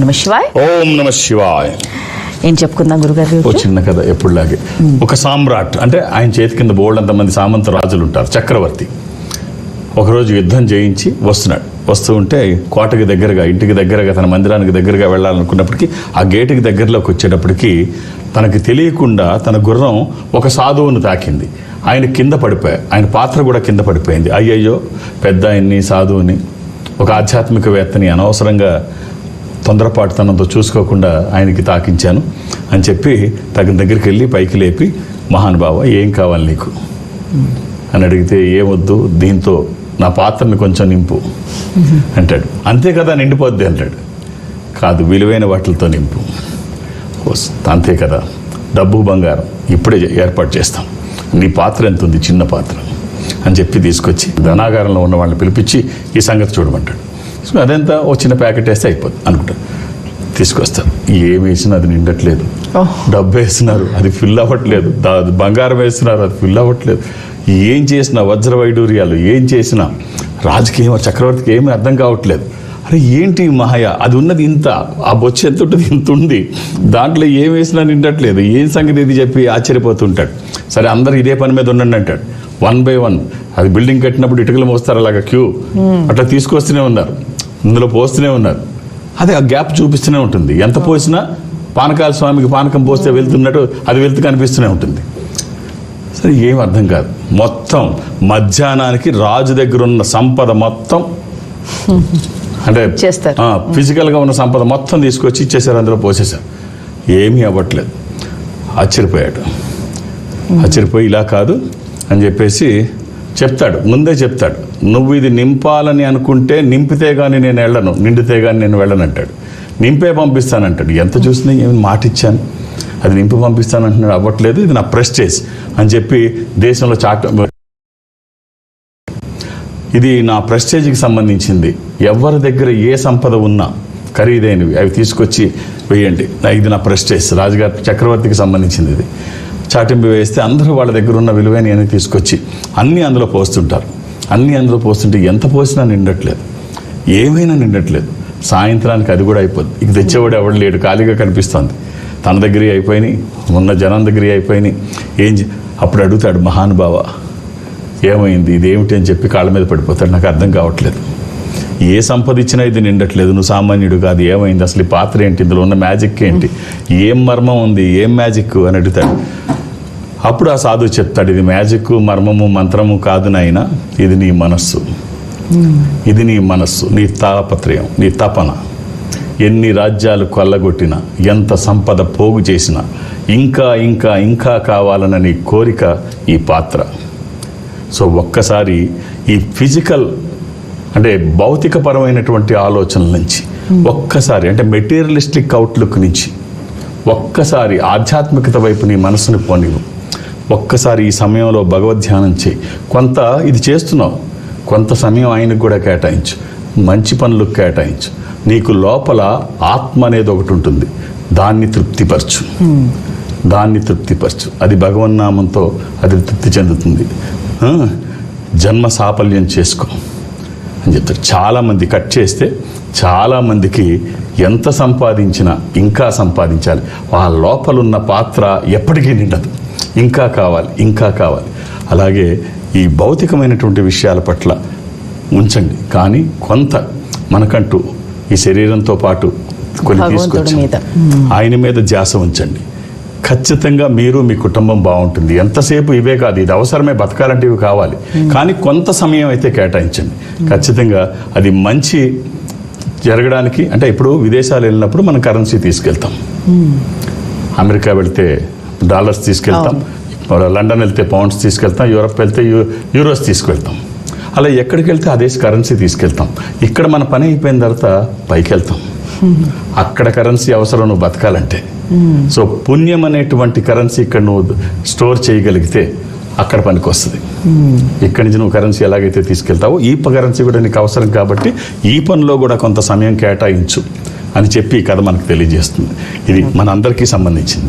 నమ శివాయ్. ఓం నమ శివాయ్. ఏం చెప్పుకుందాం గురుగారు? ఓ చిన్న కథ ఎప్పుడులాగే. ఒక సామ్రాట్ అంటే ఆయన చేతి కింద బోల్డ్ మంది సామంత రాజులు ఉంటారు. చక్రవర్తి ఒకరోజు యుద్ధం చేయించి వస్తున్నాడు. వస్తూ ఉంటే కోటకి దగ్గరగా, ఇంటికి దగ్గరగా, తన మందిరానికి దగ్గరగా వెళ్ళాలనుకున్నప్పటికీ ఆ గేటుకి దగ్గరలోకి వచ్చేటప్పటికి తనకి తెలియకుండా తన గుర్రం ఒక సాధువును తాకింది. ఆయన కింద పడిపోయాయి. ఆయన పాత్ర కూడా కింద పడిపోయింది. అయ్యయ్యో, పెద్ద ఆయన్ని, సాధువుని, ఒక ఆధ్యాత్మికవేత్తని అనవసరంగా తొందరపాటుతనంతో చూసుకోకుండా ఆయనకి తాకించాను అని చెప్పి తగిన దగ్గరికి వెళ్ళి పైకి లేపి, మహానుభావ ఏం కావాలి నీకు అని అడిగితే, ఏమొద్దు, దీంతో నా పాత్రని కొంచెం నింపు అంటాడు. అంతే కదా, నిండిపోద్ది అంటాడు. కాదు, విలువైన వాటితో నింపు. అంతే కదా, డబ్బు బంగారం ఇప్పుడే ఏర్పాటు చేస్తాం. నీ పాత్ర ఎంత ఉంది? చిన్న పాత్ర అని చెప్పి తీసుకొచ్చి ధనాగారంలో ఉన్న వాళ్ళని పిలిపించి ఈ సంగతి చూడమంటాడు. సో అదంతా ఓ చిన్న ప్యాకెట్ వేస్తే అయిపోద్ది అనుకుంటారు. తీసుకొస్తారు. ఏం వేసినా అది నిండట్లేదు. డబ్బు వేస్తున్నారు, అది ఫిల్ అవ్వట్లేదు. బంగారం వేస్తున్నారు, అది ఫిల్ అవ్వట్లేదు. ఏం చేసినా వజ్ర వైడూర్యాలు ఏం చేసినా రాజుకి చక్రవర్తికి ఏమీ అర్థం కావట్లేదు. అరే ఏంటి మహాయ, అది ఉన్నది ఇంత, ఆ బొచ్చు ఎంత ఉంటుంది, ఇంత ఉంది, దాంట్లో ఏం వేసినా నిండట్లేదు, ఏం సంగతి ఇది చెప్పి ఆశ్చర్యపోతుంటాడు. సరే అందరు ఇదే పని మీద ఉండండి అంటాడు. 1 by 1 అది బిల్డింగ్ కట్టినప్పుడు ఇటుకలు మోస్తారు అలాగా క్యూ, అట్లా తీసుకొస్తూనే ఉన్నారు, ఇందులో పోస్తూనే ఉన్నారు. అదే ఆ గ్యాప్ చూపిస్తూనే ఉంటుంది. ఎంత పోసినా పానకాల స్వామికి పానకం పోస్తే వెళ్తున్నట్టు అది వెళ్తూ కనిపిస్తూనే ఉంటుంది. సరే ఏం అర్థం కాదు. మొత్తం మధ్యాహ్నానికి రాజు దగ్గర ఉన్న సంపద మొత్తం, అంటే ఫిజికల్గా ఉన్న సంపద మొత్తం తీసుకొచ్చి ఇచ్చేసారు, అందులో పోసేశారు. ఏమీ అవ్వట్లేదు. ఆశ్చర్యపోయాడు. ఆశ్చర్యపోయి ఇలా కాదు అని చెప్పేసి చెప్తాడు, ముందే చెప్తాడు, నువ్వు ఇది నింపాలని అనుకుంటే నింపితే కానీ నేను వెళ్ళను, నిండితే కానీ నేను వెళ్ళను అంటాడు. నింపే పంపిస్తానంటాడు. ఎంత చూసినా ఏమి మాట ఇచ్చాను, అది నింపి పంపిస్తానంటున్నాడు. అవ్వట్లేదు, ఇది నా ప్రెస్టేజ్ అని చెప్పి దేశంలో ఇది నా ప్రెస్టేజ్కి సంబంధించింది. ఎవరి దగ్గర ఏ సంపద ఉన్నా ఖరీదైనవి అవి తీసుకొచ్చి వేయండి, ఇది నా ప్రెస్టేజ్, రాజుగారి చక్రవర్తికి సంబంధించింది. ఇది చాటింపు వేస్తే అందరూ వాళ్ళ దగ్గర ఉన్న విలువైన తీసుకొచ్చి అన్నీ అందులో పోస్తుంటారు. అన్నీ అందులో పోస్తుంటే ఎంత పోసినా నిండట్లేదు, ఏమైనా నిండట్లేదు. సాయంత్రానికి అది కూడా అయిపోద్ది. ఇక తెచ్చేవాడు ఎవడు లేడు, ఖాళీగా కనిపిస్తుంది. తన దగ్గర అయిపోయినాయి, ఉన్న జనం దగ్గర అయిపోయినాయి. అప్పుడు అడుగుతాడు, మహానుభావ ఏమైంది, ఇదేమిటి అని చెప్పి కాళ్ళ మీద పడిపోతాడు. నాకు అర్థం కావట్లేదు, ఏ సంపద ఇచ్చినా ఇది నిండట్లేదు, నువ్వు సామాన్యుడు కాదు, ఏమైంది, అసలు ఈ పాత్ర ఏంటి, ఇందులో ఉన్న మ్యాజిక్ ఏంటి, ఏం మర్మం ఉంది, ఏం మ్యాజిక్ అని అడుగుతాడు. అప్పుడు ఆ సాధువు చెప్తాడు, ఇది మ్యాజిక్, మర్మము, మంత్రము కాదు నాయనా, ఇది నీ మనస్సు, ఇది నీ మనస్సు, నీ తాపత్రయం, నీ తపన. ఎన్ని రాజ్యాలు కొల్లగొట్టినా, ఎంత సంపద పోగు చేసినా, ఇంకా ఇంకా ఇంకా కావాలన్న నీ కోరిక ఈ పాత్ర. సో ఒక్కసారి ఈ ఫిజికల్ అంటే భౌతికపరమైనటువంటి ఆలోచనల నుంచి ఒక్కసారి, అంటే మెటీరియలిస్టిక్ అవుట్లుక్ నుంచి ఒక్కసారి ఆధ్యాత్మికత వైపు నీ మనసుని పోనివ్వు. ఒక్కసారి ఈ సమయంలో భగవద్ధ్యానం చేయి. కొంత ఇది చేస్తున్నావు, కొంత సమయం ఆయనకు కూడా కేటాయించు, మంచి పనులకు కేటాయించు. నీకు లోపల ఆత్మ అనేది ఒకటి ఉంటుంది, దాన్ని తృప్తిపరచు, దాన్ని తృప్తిపరచు. అది భగవన్నామంతో అది తృప్తి చెందుతుంది. జన్మ సాఫల్యం చేసుకో అని చెప్తారు. చాలామంది కట్ చేస్తే చాలామందికి ఎంత సంపాదించినా ఇంకా సంపాదించాలి, ఆ లోపలున్న పాత్ర ఎప్పటికీ నిండదు, ఇంకా కావాలి, ఇంకా కావాలి. అలాగే ఈ భౌతికమైనటువంటి విషయాల పట్ల ఉంచండి, కానీ కొంత మనకంటూ ఈ శరీరంతో పాటు కొన్ని తీసుకొచ్చి ఆయన మీద ధ్యాస ఉంచండి. ఖచ్చితంగా మీరు, మీ కుటుంబం బాగుంటుంది. ఎంతసేపు ఇవే కాదు, ఇది అవసరమే, బతకాలంటే ఇవి కావాలి, కానీ కొంత సమయం అయితే కేటాయించండి. ఖచ్చితంగా అది మంచి జరగడానికి. అంటే ఇప్పుడు విదేశాలు వెళ్ళినప్పుడు మనం కరెన్సీ తీసుకెళ్తాం, అమెరికా వెళ్తే డాలర్స్ తీసుకెళ్తాం, లండన్ వెళ్తే పౌండ్స్ తీసుకెళ్తాం, యూరప్ వెళ్తే యూరోస్ తీసుకెళ్తాం. అలా ఎక్కడికి వెళ్తే అదే కరెన్సీ తీసుకెళ్తాం. ఇక్కడ మన పని అయిపోయిన తర్వాత పైకి వెళ్తాం, అక్కడ కరెన్సీ అవసరం నువ్వు బతకాలంటే. సో పుణ్యం అనేటువంటి కరెన్సీ ఇక్కడ నువ్వు స్టోర్ చేయగలిగితే అక్కడ పనికి వస్తుంది. ఇక్కడి నుంచి నువ్వు కరెన్సీ ఎలాగైతే తీసుకెళ్తావో ఈ కరెన్సీ కూడా నీకు అవసరం, కాబట్టి ఈ పనిలో కూడా కొంత సమయం కేటాయించు అని చెప్పి ఈ కథ మనకు తెలియజేస్తుంది. ఇది మన అందరికీ సంబంధించింది.